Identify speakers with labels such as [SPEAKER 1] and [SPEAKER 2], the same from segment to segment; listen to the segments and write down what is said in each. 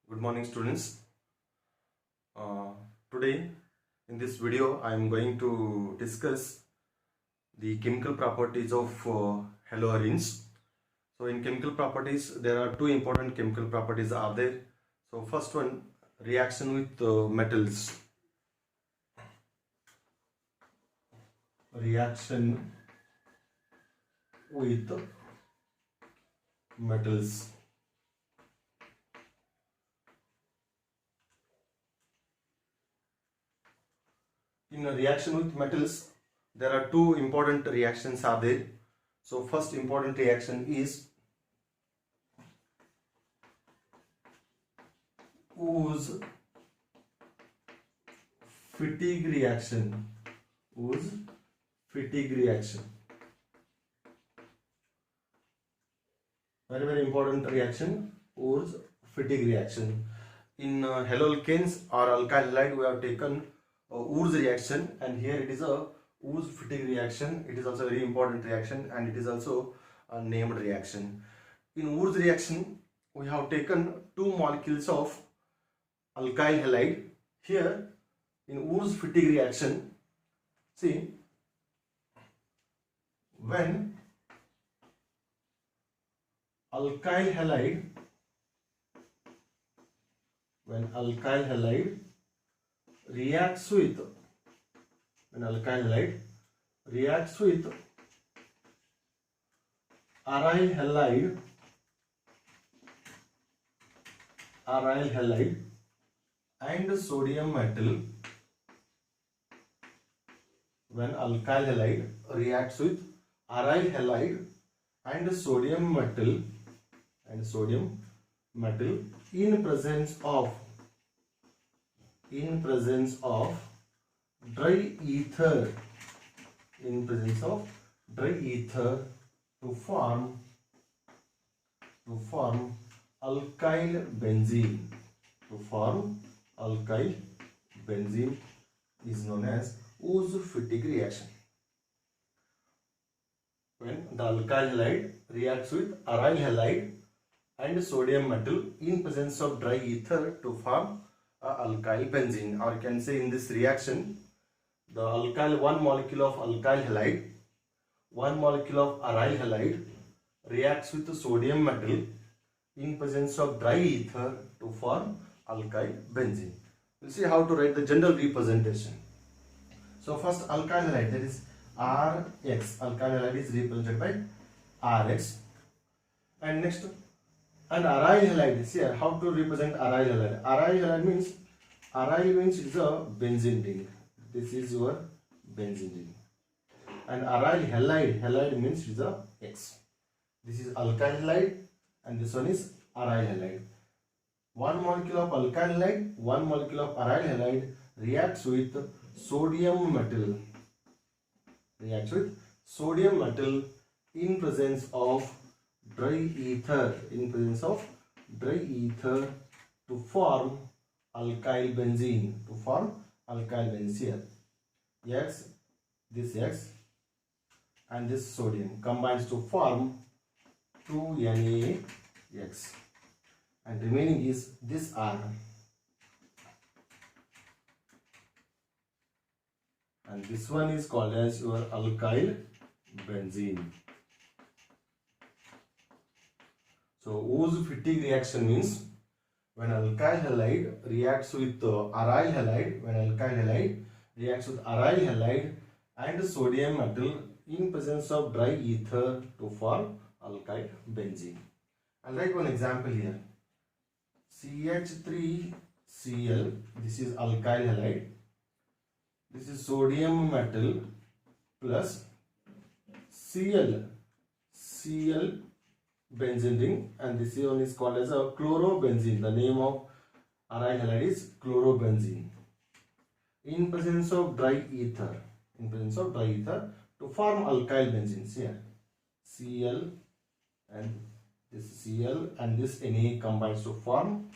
[SPEAKER 1] Good morning, students. Today in this video I am going to discuss the chemical properties of haloarenes. So in chemical properties there are two important chemical properties are there. So first one, reaction with metals. Reaction with metals. In a reaction with metals, there are two important reactions are there. So first important reaction is Woose-Fittig reaction. Woose-Fittig reaction. Very important reaction, Woose-Fittig reaction. In haloalkanes or alkyl halide, we have taken Woose reaction, and here it is a Woose-Fittig reaction. It is also a very important reaction, and it is also a named reaction. In Woose reaction, we have taken two molecules of alkyl halide. Here in Woose-Fittig reaction, see, when alkyl halide reacts with aryl halide and sodium metal, when alkyl halide reacts with aryl halide and sodium metal in presence of dry ether to form alkyl benzene is known as Woose-Fittig reaction. When the alkyl halide reacts with aryl halide and sodium metal in presence of dry ether to form alkyl benzene, or you can say in this reaction the one molecule of alkyl halide, one molecule of aryl halide reacts with the sodium metal in presence of dry ether to form alkyl benzene. We'll see how to write the general representation. So first alkyl halide, that is Rx. Alkyl halide is represented by Rx, and next and aryl halide. See here, how to represent aryl halide. Aryl halide means it is a benzene ring. This is your benzene ring. And aryl halide means it is a X. This is alkyl halide and this one is aryl halide. One molecule of alkyl halide, one molecule of aryl halide reacts with sodium metal. In presence of dry ether to form alkyl benzene. Here X, this X and this sodium combines to form 2NaX, and remaining is this R, and this one is called as your alkyl benzene. So Woose-Fittig reaction means when alkyl halide reacts with aryl halide and sodium metal in presence of dry ether to form alkyl benzene. I'll write one example here. CH3Cl, this is alkyl halide, this is sodium metal plus Cl benzene ring, and this one is called as a chlorobenzene. The name of aryl halide is chlorobenzene in presence of dry ether to form alkyl benzene. Here Cl and this Na combines to form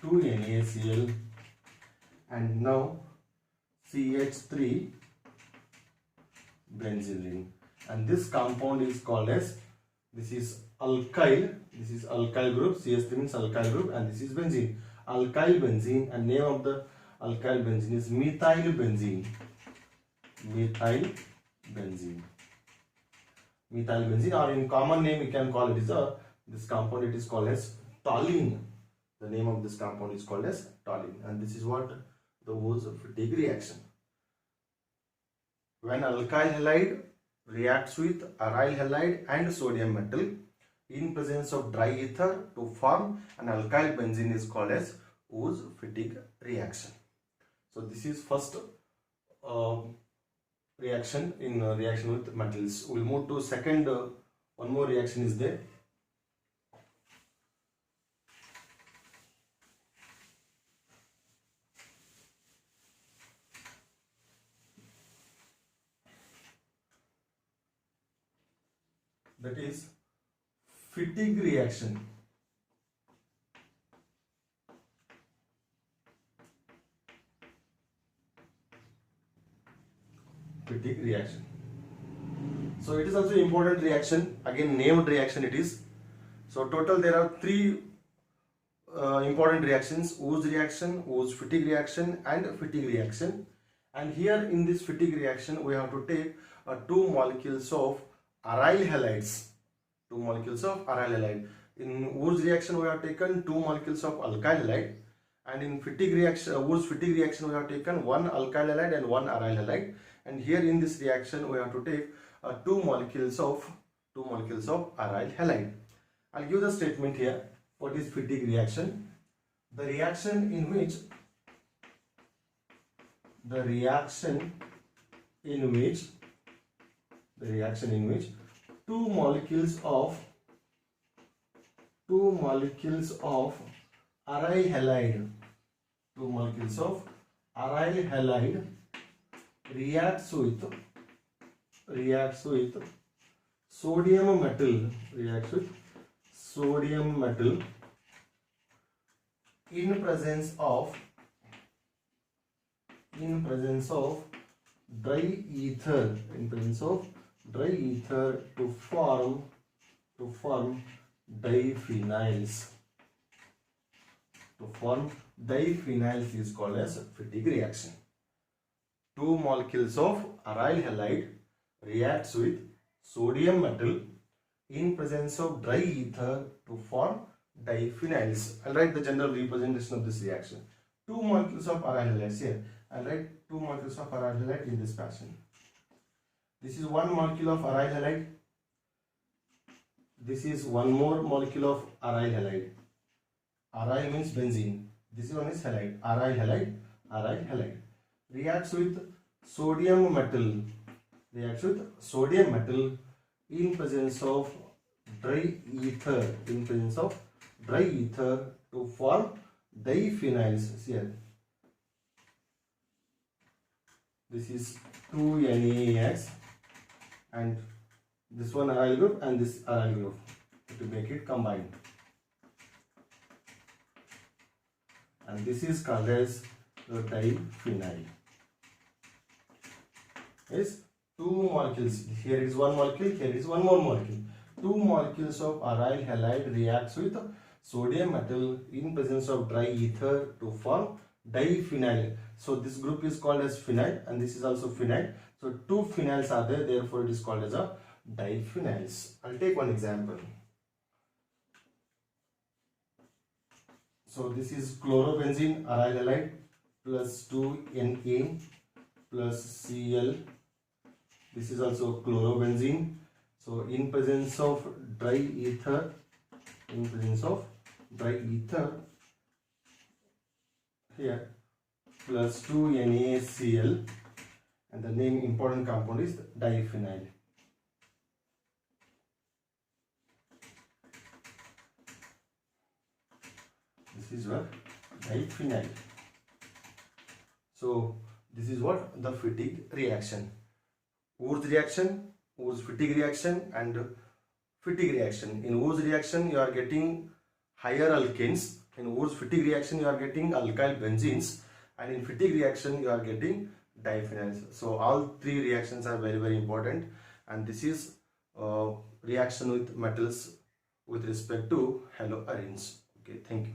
[SPEAKER 1] 2NaCl, and now CH3 benzene ring, and this compound is called as, this is alkyl group, CH3 means alkyl group, and this is benzene. alkyl benzene, and name of the alkyl benzene is methyl benzene. Methyl benzene. Methyl benzene, or in common name we can call it is this compound, it is called as toluene. The name of this compound is called as toluene, and this is what the Wurtz-Fittig reaction. When alkyl halide reacts with aryl halide and sodium metal in presence of dry ether to form an alkyl benzene is called as Wurtz-Fittig reaction. So this is first reaction in reaction with metals. We'll move to second. One more reaction is there. That is Fittig reaction. Fittig reaction. So it is also important reaction. Again, named reaction it is. So total there are three important reactions: Wurtz reaction, Wurtz-Fittig reaction, and Fittig reaction. And here in this Fittig reaction, we have to take 2 molecules of aryl halides. 2 molecules of aryl halide. In Wurtz reaction, we have taken 2 molecules of alkyl halide, and in Fittig reaction, Wurtz-Fittig reaction, we have taken 1 alkyl halide and 1 aryl halide. And here in this reaction, we have to take 2 molecules of aryl halide. I'll give the statement here. What is Fittig reaction? The reaction in which 2 molecules of aryl halide, reacts with sodium metal, in presence of dry ether, to form diphenyls. Is called as Fittig reaction. 2 molecules of aryl halide reacts with sodium metal in presence of dry ether to form diphenyls. I'll write the general representation of this reaction. 2 molecules of aryl halides here. I'll write 2 molecules of aryl halide in this fashion. This is 1 molecule of aryl halide. This is 1 more molecule of aryl halide. Aryl means benzene. This one is halide. Aryl halide. Reacts with sodium metal. In presence of dry ether. To form diphenyls. Here. This is 2NaOH, and this one aryl group and this aryl group to make it combined. And this is called as the diphenyl. Yes, 2 molecules. Here is 1 molecule, here is 1 more molecule. 2 molecules of aryl halide reacts with sodium metal in presence of dry ether to form diphenyl. So this group is called as phenyl, and this is also phenyl. So 2 phenyls are there, therefore it is called as a diphenyls. I'll take one example. So this is chlorobenzene aryl halide plus 2Na plus Cl. This is also chlorobenzene. So in presence of dry ether, here plus 2NaCl, and the name important compound is diphenyl. This is what diphenyl. So this is what the Fittig reaction. Wurtz reaction, Wurtz-Fittig reaction, and Fittig reaction. In Wurtz reaction, you are getting higher alkanes. In Wurtz-Fittig reaction, you are getting alkyl benzenes, and in Fittig reaction, you are getting diphenyls. So all 3 reactions are very, very important, and this is reaction with metals with respect to haloarenes. Okay, thank you.